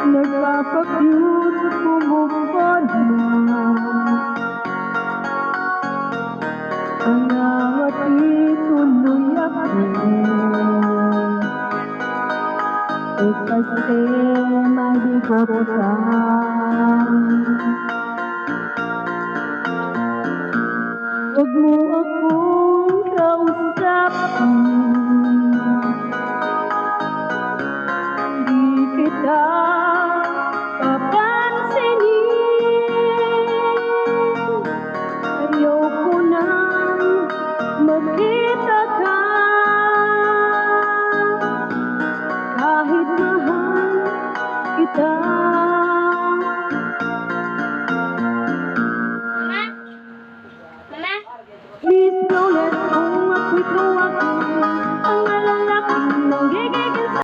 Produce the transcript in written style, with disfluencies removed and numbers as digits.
Nagpapakyut kumupad na ang awati tuloy ako kasi maligop ka. Huwag mo akong kausapin, di kita papansinin. Ayoko nang makita ka, kahit mahal kita.